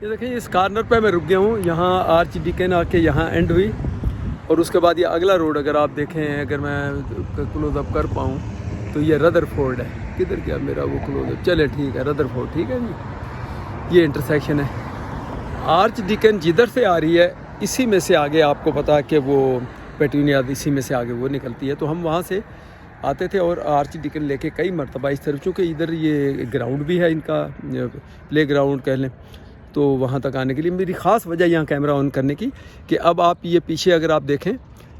یہ دیکھیں اس کارنر پہ میں رک گیا ہوں, یہاں آرچ ڈیکن آ کے یہاں اینڈ ہوئی, اور اس کے بعد یہ اگلا روڈ اگر آپ دیکھیں, اگر میں کلوز اپ کر پاؤں تو یہ ردر فورڈ ہے. کدھر گیا میرا وہ کلوز اپ؟ چلے ٹھیک ہے, ردر فورڈ ٹھیک ہے جی. یہ انٹرسیکشن ہے. آرچ ڈیکن جدھر سے آ رہی ہے اسی میں سے آگے آپ کو پتا ہے کہ وہ پیٹونیا اسی میں سے آگے وہ نکلتی ہے. تو ہم وہاں سے آتے تھے اور آرچ ڈیکن لے کے کئی مرتبہ اس طرف, چونکہ ادھر یہ گراؤنڈ بھی ہے ان کا, پلے گراؤنڈ کہہ لیں, تو وہاں تک آنے کے لیے میری خاص وجہ یہاں کیمرہ آن کرنے کی کہ اب آپ یہ پیچھے اگر آپ دیکھیں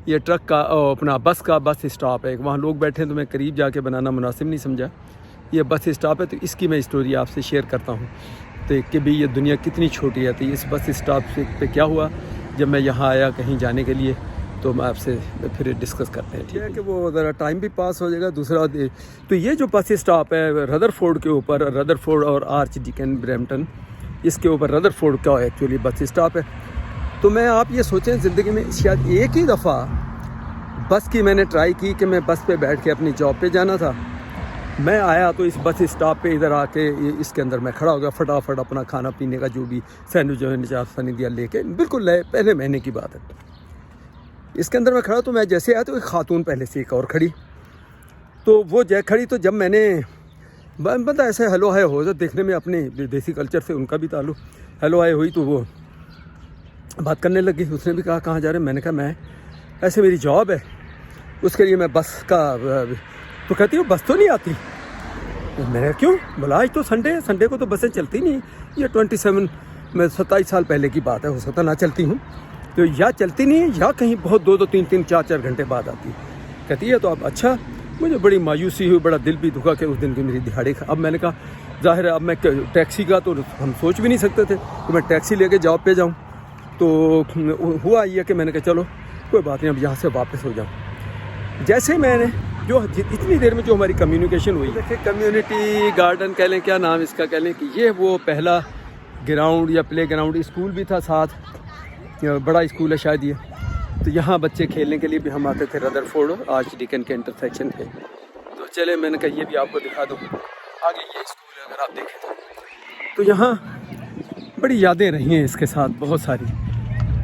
یہ ٹرک کا اپنا بس اسٹاپ ہے. وہاں لوگ بیٹھے ہیں تو میں قریب جا کے بنانا مناسب نہیں سمجھا. یہ بس اسٹاپ ہے تو اس کی میں اسٹوری آپ سے شیئر کرتا ہوں تو کہ بھی یہ دنیا کتنی چھوٹی ہے. تو اس بس اسٹاپ پہ کیا ہوا جب میں یہاں آیا کہیں جانے کے لیے, تو میں آپ سے پھر ڈسکس کرتے ہیں. ٹھیک ہے کہ وہ ذرا ٹائم بھی پاس ہو جائے گا. دوسرا تو یہ جو بس اسٹاپ ہے ردر فورڈ کے اوپر, ردر فورڈ اور آرچ ڈیکن برمپٹن, اس کے اوپر ردر فورڈ کا ایکچولی بس اسٹاپ ہے. تو میں آپ یہ سوچیں زندگی میں شاید ایک ہی دفعہ بس کی میں نے ٹرائی کی کہ میں بس پہ بیٹھ کے اپنی جاب پہ جانا تھا. میں آیا تو اس بس اسٹاپ پہ ادھر آ کے اس کے اندر میں کھڑا ہو گیا, فٹافٹ اپنا کھانا پینے کا جو بھی سینڈوچ جو ہے نچار دیا لے کے, بالکل پہلے مہینے کی بات ہے. اس کے اندر میں کھڑا تو میں جیسے آیا تو ایک خاتون پہلے سے ایک اور کھڑی, تو وہ کھڑی تو جب میں نے بندہ ایسے ہیلو ہائے ہو جاتا دیکھنے میں, اپنے دیسی کلچر سے ان کا بھی تعلق, ہیلو ہائے ہوئی تو وہ بات کرنے لگی. اس نے بھی کہا کہاں جا رہے ہیں؟ میں نے کہا میں ایسے میری جاب ہے اس کے لیے میں بس کا, تو کہتی ہوں بس تو نہیں آتی. میں نے کہا کیوں؟ بولا آج تو سنڈے ہے, سنڈے کو تو بسیں چلتی نہیں. یہ 27 سال پہلے کی بات ہے, ہو سکتا نہ چلتی ہوں, تو یا چلتی نہیں ہے یا کہیں بہت 2 3 4 گھنٹے بعد آتی. کہتی ہے تو اب اچھا. مجھے بڑی مایوسی ہوئی, بڑا دل بھی دکھا کہ اس دن کی میری دہاڑی. اب میں نے کہا ظاہر ہے اب میں ٹیکسی کا تو ہم سوچ بھی نہیں سکتے تھے کہ میں ٹیکسی لے کے جاب پہ جاؤں. تو ہوا یہ کہ میں نے کہا چلو کوئی بات نہیں, اب یہاں سے واپس ہو جاؤں. جیسے میں نے جو اتنی دیر میں جو ہماری کمیونیکیشن ہوئی, دیکھیں کمیونٹی گارڈن کہہ لیں, کیا نام اس کا کہہ لیں, کہ یہ وہ پہلا گراؤنڈ یا پلے گراؤنڈ, اسکول بھی تھا ساتھ, بڑا اسکول ہے شاید یہ. تو یہاں بچے کھیلنے کے لیے بھی ہم آتے تھے, ردر فورڈ اور آرچ ڈیکن کے انٹرسیکشن پہ. تو چلے میں نے کہا یہ بھی آپ کو دکھا دوں. آگے یہ اسکول ہے اگر آپ دیکھیں تو یہاں بڑی یادیں رہی ہیں اس کے ساتھ بہت ساری.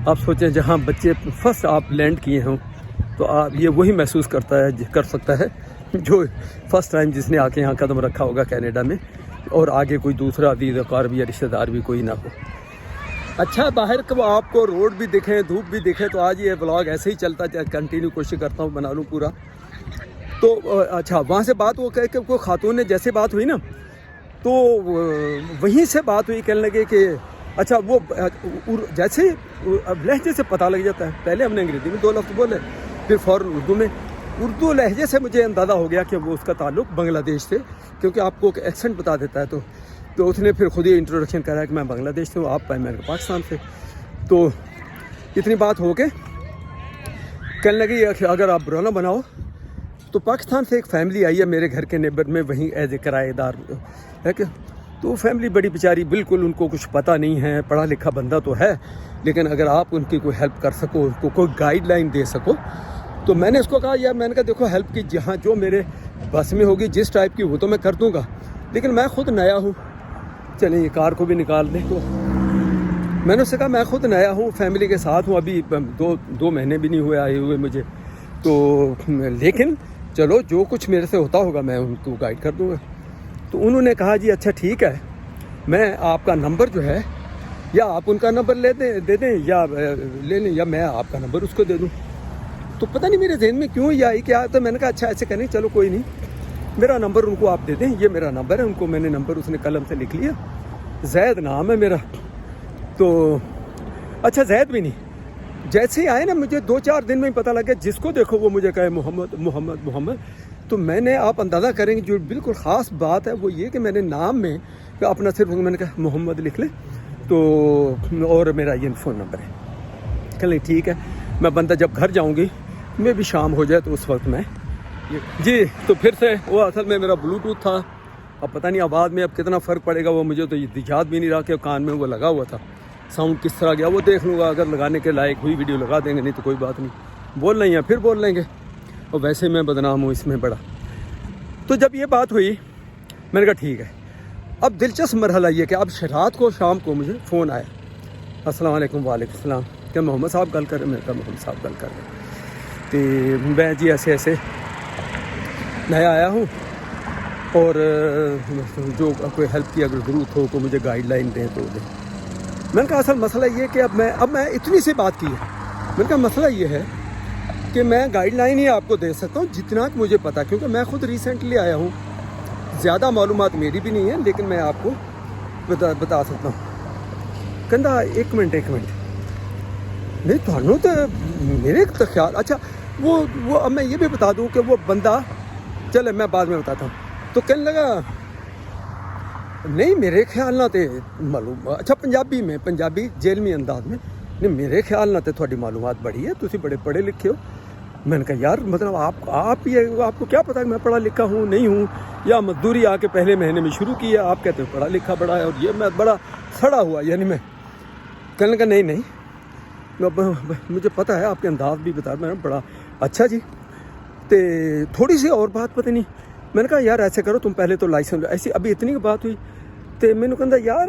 آپ سوچیں جہاں بچے فرسٹ آپ لینڈ کیے ہوں تو آپ یہ وہی محسوس کر سکتا ہے جو فرسٹ ٹائم جس نے آ کے یہاں قدم رکھا ہوگا کینیڈا میں, اور آگے کوئی دوسرا عزیز وقار بھی یا رشتہ دار بھی کوئی نہ ہو. اچھا باہر کو آپ کو روڈ بھی دکھیں, دھوپ بھی دکھے, تو آج یہ بلاگ ایسے ہی چلتا ہے, کنٹینیو کوشش کرتا ہوں بنا لوں پورا. تو اچھا وہاں سے بات وہ کہہ کہ کوئی خاتون نے جیسے بات ہوئی نا, تو وہیں سے بات ہوئی, کہنے لگے کہ اچھا وہ جیسے لہجے سے پتہ لگ جاتا ہے. پہلے ہم نے انگریزی میں 2 لفظ بولے, پھر فوراً اردو میں. اردو لہجے سے مجھے اندازہ ہو گیا کہ وہ اس کا تعلق بنگلہ دیش سے, کیونکہ آپ کو ایک ایکسنٹ بتا دیتا ہے. تو اس نے پھر خود ہی انٹروڈکشن کرا کہ میں بنگلہ دیش سے ہوں, آپ میں پاکستان سے. تو اتنی بات ہو کے کہنے لگی اگر آپ برا نہ بناؤ تو پاکستان سے ایک فیملی آئی ہے میرے گھر کے نیبر میں, وہیں ایز اے کرایہ دار ہے کہ, تو فیملی بڑی بیچاری, بالکل ان کو کچھ پتہ نہیں ہے, پڑھا لکھا بندہ تو ہے, لیکن اگر آپ ان کی کوئی ہیلپ کر سکو, ان کو کوئی گائیڈ لائن دے سکو. تو میں نے اس کو کہا یار, میں نے کہا دیکھو ہیلپ کی جہاں جو میرے بس میں ہوگی جس ٹائپ کی وہ تو میں کر دوں گا, لیکن میں خود نیا ہوں. چلیں یہ کار کو بھی نکال دیں. تو میں نے اس سے کہا میں خود نیا ہوں, فیملی کے ساتھ ہوں, ابھی 2 مہینے بھی نہیں ہوئے آئے ہوئے مجھے, تو لیکن چلو جو کچھ میرے سے ہوتا ہوگا میں ان کو گائیڈ کر دوں گا. تو انہوں نے کہا جی اچھا ٹھیک ہے, میں آپ کا نمبر جو ہے یا آپ ان کا نمبر دے دیں یا لے لیں, یا میں آپ کا نمبر اس کو دے دوں. تو پتہ نہیں میرے ذہن میں کیوں یہ آئی کیا, تو میں نے کہا اچھا ایسے کریں, چلو کوئی نہیں, میرا نمبر ان کو آپ دے دیں, یہ میرا نمبر ہے. ان کو میں نے نمبر اس نے قلم سے لکھ لیا, زید نام ہے میرا. تو اچھا زید بھی نہیں, جیسے ہی آئے نا مجھے 2-4 دن میں ہی پتہ لگ گیا, جس کو دیکھو وہ مجھے کہے محمد محمد محمد. تو میں نے, آپ اندازہ کریں گے جو بالکل خاص بات ہے وہ یہ کہ میں نے نام میں اپنا صرف میں نے کہا محمد لکھ لیں, تو اور میرا یہ فون نمبر ہے. چلیں ٹھیک ہے, میں بندہ جب گھر جاؤں گی میں بھی شام ہو جائے تو اس وقت میں جی. تو پھر سے وہ اصل میں میرا بلوٹوتھ تھا, اب پتہ نہیں آواز میں اب کتنا فرق پڑے گا, وہ مجھے تو یاد بھی نہیں رہا کہ کان میں وہ لگا ہوا تھا. ساؤنڈ کس طرح گیا وہ دیکھ لوں گا, اگر لگانے کے لائق ہوئی ویڈیو لگا دیں گے, نہیں تو کوئی بات نہیں, بول رہے ہیں پھر بول لیں گے. اور ویسے میں بدنام ہوں اس میں بڑا. تو جب یہ بات ہوئی میں نے کہا ٹھیک ہے, اب دلچسپ مرحلہ یہ کہ اب رات کو شام کو مجھے فون آیا, السلام علیکم. وعلیکم السلام. کیا محمد صاحب گل کر رہے ہیں؟ میں کہا محمد صاحب گل کر رہے ہیں. تو میں جی ایسے ایسے میں آیا ہوں اور جو کوئی ہیلپ کی اگر ضرورت ہو تو مجھے گائیڈ لائن دیں تو دیں. میں نے کہا اصل مسئلہ یہ کہ اب میں اتنی سی بات کی ہے. میں نے کہا مسئلہ یہ ہے کہ میں گائیڈ لائن ہی آپ کو دے سکتا ہوں جتنا کہ مجھے پتا, کیونکہ میں خود ریسنٹلی آیا ہوں, زیادہ معلومات میری بھی نہیں ہے, لیکن میں آپ کو بتا سکتا ہوں. کہندا ایک منٹ نہیں تھانوں تو میرے تو خیال اچھا وہ اب میں یہ بھی بتا دوں کہ وہ بندہ, چلے میں بعد میں بتاتا ہوں. تو کہنے لگا نہیں میرے خیال نہ تے معلوم, اچھا پنجابی جیلمی انداز میں, نہیں میرے خیال نہ تے تھوڑی معلومات بڑی ہے, تسی بڑے پڑھے لکھے ہو. میں نے کہا یار مطلب آپ کو کیا پتا کہ میں پڑھا لکھا ہوں نہیں ہوں, یا مزدوری آ کے پہلے مہینے میں شروع کی ہے, آپ کہتے ہو پڑھا لکھا بڑا ہے, اور یہ میں بڑا سڑا ہوا, یعنی میں کہنے کا نہیں مجھے پتہ ہے آپ کے انداز بھی بتا. میں بڑا اچھا جی. تے تھوڑی سی اور بات پتہ نہیں. میں نے کہا یار ایسے کرو تم پہلے تو لائسنس, ایسی ابھی اتنی بات ہوئی. تے میں نے کہا یار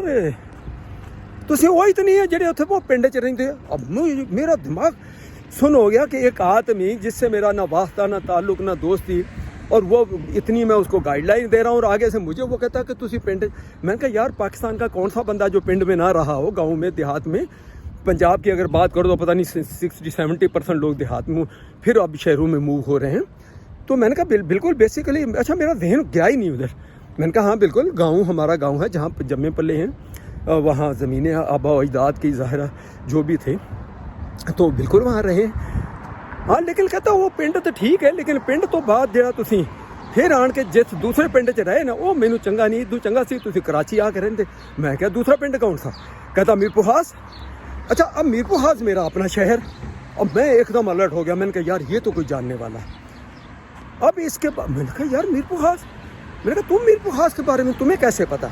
تسی وہی تو نہیں ہے جڑے اتنے وہ پنڈ چ رہتے. اب میرا دماغ سن ہو گیا کہ ایک آدمی جس سے میرا نہ واسطہ نہ تعلق نہ دوستی, اور وہ اتنی میں اس کو گائیڈ لائن دے رہا ہوں, اور آگے سے مجھے وہ کہتا ہے کہ تسی پنڈ. میں نے کہا یار پاکستان کا کون سا بندہ جو پنڈ میں نہ رہا ہو, گاؤں میں دیہات میں. پنجاب کی اگر بات کرو تو پتہ نہیں 60-70% لوگ دیہات میں, پھر اب شہروں میں موو ہو رہے ہیں. تو میں نے کہا بالکل بیسیکلی اچھا میرا ذہن گیا ہی نہیں ادھر. میں نے کہا ہاں بالکل گاؤں ہمارا گاؤں ہے جہاں جمے پلے ہیں, وہاں زمینیں آبا و اجداد کی ظاہرہ جو بھی تھے تو بالکل وہاں رہے. ہاں لیکن کہتا وہ پنڈ تو ٹھیک ہے, لیکن پنڈ تو بعد جڑا تسی پھر آن کے جس دوسرے پنڈ چ رہے نا وہ مینوں چنگا نہیں, ادو چنگا سی تسی کراچی آ کے رہندے. میں کہا دوسرا پنڈ کون سا؟ کہتا میرپورخاص. اچھا اب میرپورخاص میرا اپنا شہر. اب میں ایک دم الرٹ ہو گیا. میں نے کہا یار یہ تو کوئی جاننے والا ہے. اب اس کے بعد میں نے کہا یار میرپورخاص, میں نے کہا تم میرپورخاص کے بارے میں تمہیں کیسے پتا؟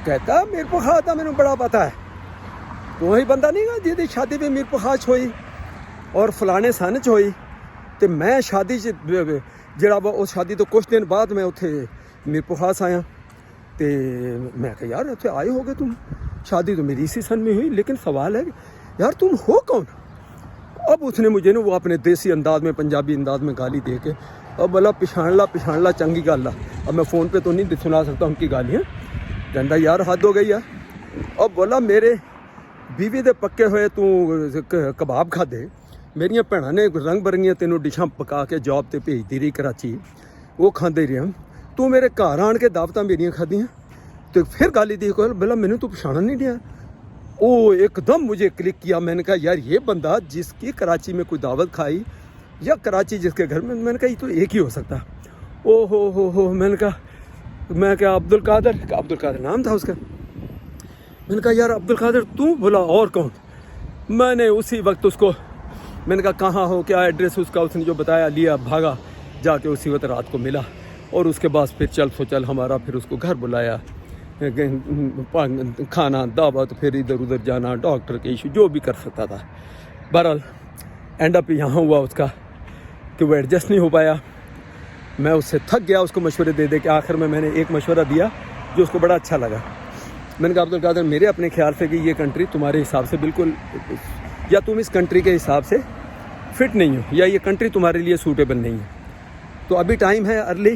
کہتا میرپورخاص کا مینوں بڑا پتا ہے, تو وہی بندہ نہیں گا جی شادی بھی میرپورخاص ہوئی اور فلانے سن چ ہوئی. تو میں شادی جڑا اس شادی تو کچھ دن بعد میں اتنے میرپورخاص آیا. تو میں کہا یار اتنے آئے ہو گئے تم, شادی تو میری اسی سن میں ہوئی, لیکن سوال ہے کہ یار تم ہو کون؟ اب اس نے مجھے نا وہ اپنے دیسی انداز میں پنجابی انداز میں گالی دے کے اب بولا پچھاڑ لا چنگی گل. اب میں فون پہ تو نہیں سنا سکتا ان کی گالیاں. کہندا یار حد ہو گئی ہے. اب بولا میرے بیوی دے پکے ہوئے تو کباب کھا دے, میریاں بھیناں نے رنگ برنگیاں تینوں ڈشاں پکا کے جاب تے بھیجتی رہی کراچی, وہ کھاندے رہے. تو میرے گھر آن کے دعوتاں میریاں کھادیاں, تو پھر گالی دی کو بولا مینوں تو پچھاڑا نہیں دیا. او ایک دم مجھے کلک کیا. میں نے کہا یار یہ بندہ جس کی کراچی میں کوئی دعوت کھائی یا کراچی جس کے گھر میں نے کہا یہ تو ایک ہی ہو سکتا. او ہو میں کہا عبد القادر نام تھا اس کا. میں نے کہا یار عبد القادر تو؟ بولا اور کون؟ میں نے اسی وقت اس کو میں نے کہا کہاں ہو, کیا ایڈریس اس کا, اس نے جو بتایا لیا, بھاگا جا کے اسی وقت رات کو ملا. اور اس کے بعد پھر چل ہمارا, پھر اس کو گھر بلایا, کھانا دعوت, پھر ادھر ادھر جانا, ڈاکٹر کے ایشو جو بھی کر سکتا تھا. بہرحال اینڈ اپ یہاں ہوا اس کا کہ وہ ایڈجسٹ نہیں ہو پایا. میں اس سے تھک گیا اس کو مشورے دے کے. آخر میں نے ایک مشورہ دیا جو اس کو بڑا اچھا لگا. میں نے کہا عبد القادر میرے اپنے خیال سے کہ یہ کنٹری تمہارے حساب سے بالکل, یا تم اس کنٹری کے حساب سے فٹ نہیں ہو, یا یہ کنٹری تمہارے لیے سوٹیبل نہیں ہے. تو ابھی ٹائم ہے ارلی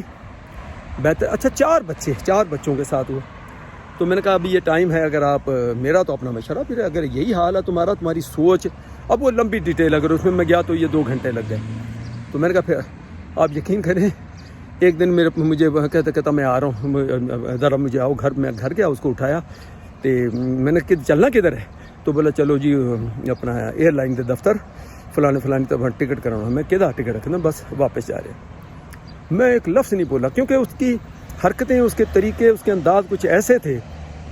بہتر. اچھا 4 بچوں کے ساتھ ہوا. تو میں نے کہا ابھی یہ ٹائم ہے, اگر آپ میرا تو اپنا مشورہ, پھر اگر یہی حال ہے تمہاری سوچ, اب وہ لمبی ڈیٹیل اگر اس میں گیا تو یہ 2 گھنٹے لگ گئے. تو میں نے کہا پھر آپ یقین کریں ایک دن مجھے کہتا میں آ رہا ہوں, ذرا مجھے آؤ گھر. میں گھر گیا, اس کو اٹھایا. تو میں نے چلنا کدھر ہے؟ تو بولا چلو جی اپنا ایئر لائن کے دفتر فلانے تو ٹکٹ کرانا. میں کہدا ٹکٹ رکھنا, بس واپس جا رہے. میں ایک لفظ نہیں بولا کیونکہ اس کی حرکتیں, اس کے طریقے, اس کے انداز کچھ ایسے تھے.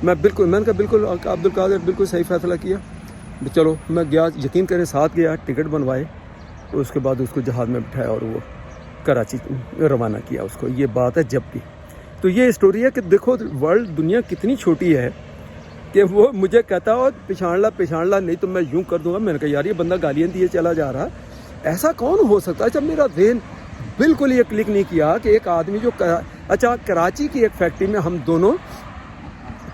میں نے کہا بالکل عبد القادر بالکل صحیح فیصلہ کیا. چلو میں گیا, یقین کریں ساتھ گیا, ٹکٹ بنوائے, اس کے بعد اس کو جہاز میں بٹھایا اور وہ کراچی روانہ کیا اس کو. یہ بات ہے جب کی. تو یہ اسٹوری ہے کہ دیکھو ورلڈ, دنیا کتنی چھوٹی ہے کہ وہ مجھے کہتا ہو پچھاڑ لا نہیں تو میں یوں کر دوں گا. میں نے کہا یار یہ بندہ گالیاں دیے چلا جا رہا, ایسا کون ہو سکتا ہے؟ جب میرا ذہن بالکل یہ کلک نہیں کیا کہ ایک آدمی جو اچھا کراچی کی ایک فیکٹری میں ہم دونوں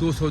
200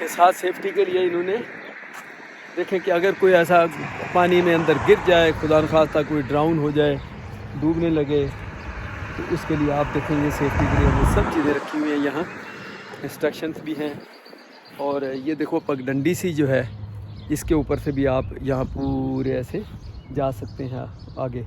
کے ساتھ سیفٹی کے لیے انہوں نے دیکھیں کہ اگر کوئی ایسا پانی میں اندر گر جائے، خدا نخواستہ کوئی ڈراؤن ہو جائے، ڈوبنے لگے، تو اس کے لیے آپ دیکھیں یہ سیفٹی کے لیے وہ سب چیزیں رکھی ہوئی ہیں، یہاں انسٹرکشنز بھی ہیں. اور یہ دیکھو پگڈنڈی سی جو ہے، اس کے اوپر سے بھی آپ یہاں پورے ایسے جا سکتے ہیں آگے،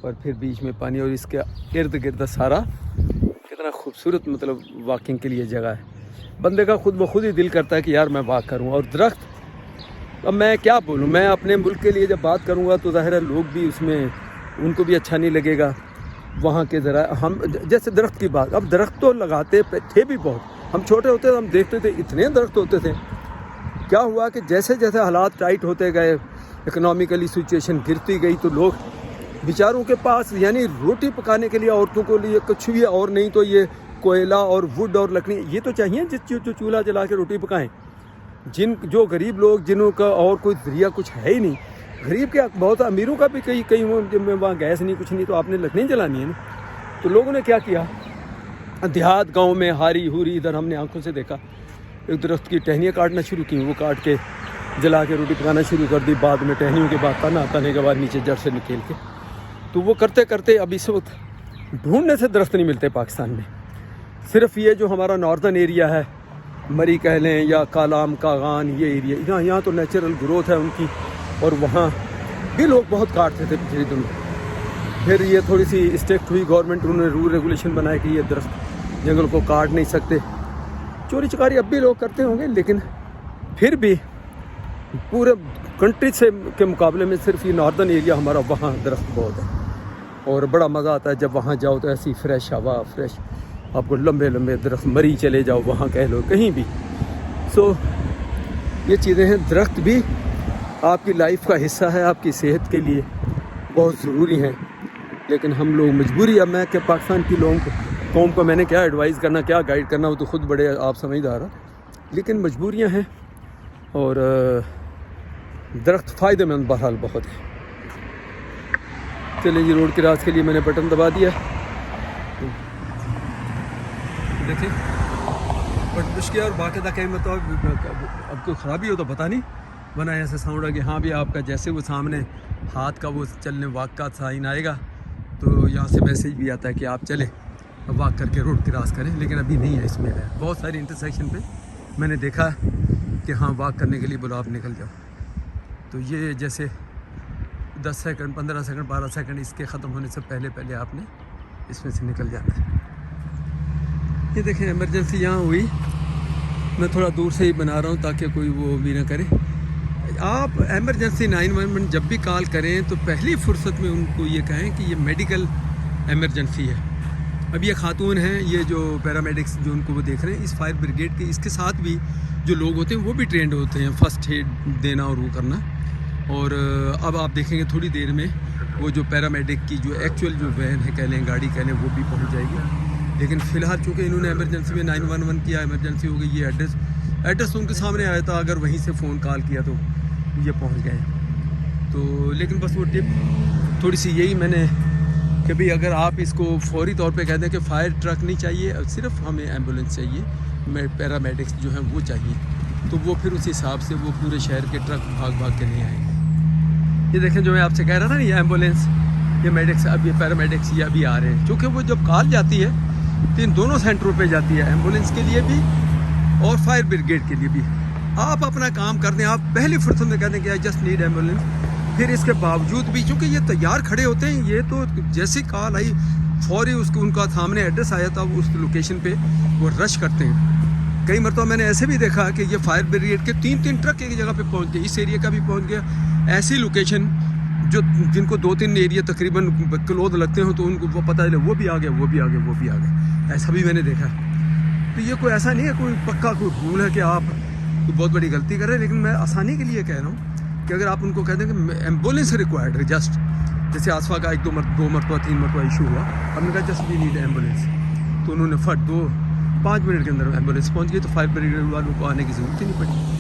اور پھر بیچ میں پانی، اور اس کے ارد گرد سارا کتنا خوبصورت مطلب واکنگ کے لیے جگہ ہے. بندے کا خود بخود ہی دل کرتا ہے کہ یار میں واک کروں. اور درخت، اب میں کیا بولوں، میں اپنے ملک کے لیے جب بات کروں گا تو ظاہر ہے لوگ بھی اس میں، ان کو بھی اچھا نہیں لگے گا. وہاں کے ذرا ہم جیسے درخت کی بات، اب درخت تو لگاتے تھے بھی بہت، ہم چھوٹے ہوتے ہم دیکھتے تھے اتنے درخت ہوتے تھے. کیا ہوا کہ جیسے جیسے حالات ٹائٹ ہوتے گئے، اکنامیکلی سچویشن گرتی گئی، تو لوگ بیچاروں کے پاس یعنی روٹی پکانے کے لیے عورتوں کے لیے کچھ بھی اور نہیں تو یہ کوئلہ اور ووڈ اور لکڑی یہ تو چاہیے جو چولہا جلا کے روٹی پکائیں. جو غریب لوگ جنہوں کا اور کوئی ذریعہ کچھ ہے ہی نہیں، غریب کے بہت امیروں کا بھی کئی وہاں گیس نہیں کچھ نہیں، تو آپ نے لکڑی جلانی ہے نا. تو لوگوں نے کیا کیا، دیہات گاؤں میں ہاری ہوری ادھر ہم نے آنکھوں سے دیکھا، ایک درخت کی ٹہنیاں کاٹنا شروع کی، وہ کاٹ کے جلا کے روٹی پکانا شروع کر دی. بعد میں ٹہنیوں کے بعد تنے کے بعد نیچے جڑ سے نکیل کے، تو وہ کرتے کرتے اب اس وقت ڈھونڈنے سے درخت نہیں ملتے پاکستان میں. صرف یہ جو ہمارا ناردرن ایریا ہے، مری کہہ لیں یا کالام کاغان، یہ ایریا یہاں تو نیچرل گروتھ ہے ان کی، اور وہاں بھی لوگ بہت کاٹتے تھے پچھلے دنوں. پھر یہ تھوڑی سی اسٹرکٹ ہوئی گورنمنٹ، انہوں نے رول ریگولیشن بنائے کہ یہ درخت جنگل کو کاٹ نہیں سکتے. چوری چکاری اب بھی لوگ کرتے ہوں گے، لیکن پھر بھی پورے کنٹری سے کے مقابلے میں صرف یہ ناردرن ایریا ہمارا، وہاں درخت بہت ہے. اور بڑا مزہ آتا ہے جب وہاں جاؤ تو ایسی فریش ہوا، فریش آپ کو لمبے لمبے درخت، مری چلے جاؤ وہاں کہہ لو کہیں بھی. سو یہ چیزیں ہیں، درخت بھی آپ کی لائف کا حصہ ہے، آپ کی صحت کے لیے بہت ضروری ہیں. لیکن ہم لوگ مجبوری، اب میں کہ پاکستان کی قوم کو میں نے کیا ایڈوائز کرنا، کیا گائیڈ کرنا، وہ تو خود بڑے آپ سمجھدار ہیں، لیکن مجبوریاں ہیں. اور درخت فائدہ مند بہرحال بہت ہے. چلیں جی، روڈ کراس کے لیے میں نے بٹن دبا دیا، دیکھیں بٹ مشکل. اور باقاعدہ کہیں مطلب اب کوئی خرابی ہو تو پتہ نہیں، ورنہ ایسے ساؤنڈ ہے کہ ہاں بھی آپ کا جیسے وہ سامنے ہاتھ کا وہ چلنے واک کا سائن آئے گا تو یہاں سے میسیج بھی آتا ہے کہ آپ چلیں واک کر کے روڈ کراس کریں. لیکن ابھی نہیں ہے اس میں. بہت ساری انٹرسیکشن پہ میں نے دیکھا کہ ہاں واک کرنے کے لیے بولو آپ نکل جاؤ، تو یہ جیسے 10 سیکنڈ 15 سیکنڈ 12 سیکنڈ اس کے ختم ہونے سے پہلے آپ نے اس میں سے نکل جانا ہے. یہ دیکھیں ایمرجنسی یہاں ہوئی، میں تھوڑا دور سے ہی بنا رہا ہوں تاکہ کوئی وہ بھی نہ کرے. آپ ایمرجنسی 911 جب بھی کال کریں تو پہلی فرصت میں ان کو یہ کہیں کہ یہ میڈیکل ایمرجنسی ہے. اب یہ خاتون ہیں، یہ جو پیرامیڈکس جو ان کو وہ دیکھ رہے ہیں، اس فائر بریگیڈ کے اس کے ساتھ بھی جو لوگ ہوتے ہیں وہ بھی ٹرینڈ ہوتے ہیں فرسٹ ایڈ دینا اور وہ کرنا. اور اب آپ دیکھیں گے تھوڑی دیر میں وہ جو پیرامیڈک کی جو ایکچوئل جو وین ہے کہہ لیں، گاڑی کہہ لیں، وہ بھی پہنچ جائے گی. لیکن فی الحال چونکہ انہوں نے ایمرجنسی میں 911 کیا، ایمرجنسی ہو گئی، یہ ایڈریس ان کے سامنے آیا تھا، اگر وہیں سے فون کال کیا تو یہ پہنچ گئے. تو لیکن بس وہ ٹپ تھوڑی سی یہی میں نے کہ بھئی اگر آپ اس کو فوری طور پہ کہہ دیں کہ فائر ٹرک نہیں چاہیے، صرف ہمیں ایمبولینس چاہیے، پیرامیڈکس جو ہیں وہ چاہیے، تو وہ پھر اس حساب سے وہ پورے شہر کے ٹرک بھاگ کے نہیں آئیں گے. یہ دیکھیں جو میں آپ سے کہہ رہا تھا نا، یہ ایمبولینس، یہ میڈکس، اب یہ پیرامیڈکس یہ ابھی آ رہے ہیں، چونکہ وہ جب کال جاتی ہے تو ان دونوں سینٹروں پہ جاتی ہے، ایمبولینس کے لیے بھی اور فائر بریگیڈ کے لیے بھی. آپ اپنا کام کر دیں، آپ پہلی فرصت میں کہہ دیں کہ آئی جسٹ نیڈ ایمبولینس. پھر اس کے باوجود بھی چونکہ یہ تیار کھڑے ہوتے ہیں، یہ تو جیسی کال آئی فوری اس کو ان کا سامنے ایڈریس آیا تھا اس لوکیشن پہ وہ رش کرتے ہیں. کئی مرتبہ میں نے ایسے بھی دیکھا کہ یہ فائر بریگیڈ کے 3 ٹرک ایک جگہ پہ پہنچ گئے، اس ایریا کا بھی پہنچ گیا. ایسی لوکیشن جو جن کو 2-3 ایریا تقریباً کلوز لگتے ہوں تو ان کو وہ پتہ چلے وہ بھی آ گئے، وہ بھی آ گئے، وہ بھی آ گئے، ایسا بھی میں نے دیکھا. تو یہ کوئی ایسا نہیں ہے کوئی پکا کوئی رول ہے کہ آپ کوئی بہت بڑی غلطی کر رہے ہیں. لیکن میں آسانی کے لیے کہہ رہا ہوں کہ اگر آپ ان کو کہہ دیں کہ ایمبولینس ریکوائرڈ ہے، جسٹ جیسے آصفہ کا 2 مرتبہ 3 مرتبہ ایشو ہوا، ہم نے کہا جسٹ وی نیڈ ایمبولینس، تو انہوں نے 5 منٹ کے اندر ایمبولینس پہنچ گئی، تو فائر بریگیڈ والوں کو آنے کی ضرورت ہی نہیں پڑی.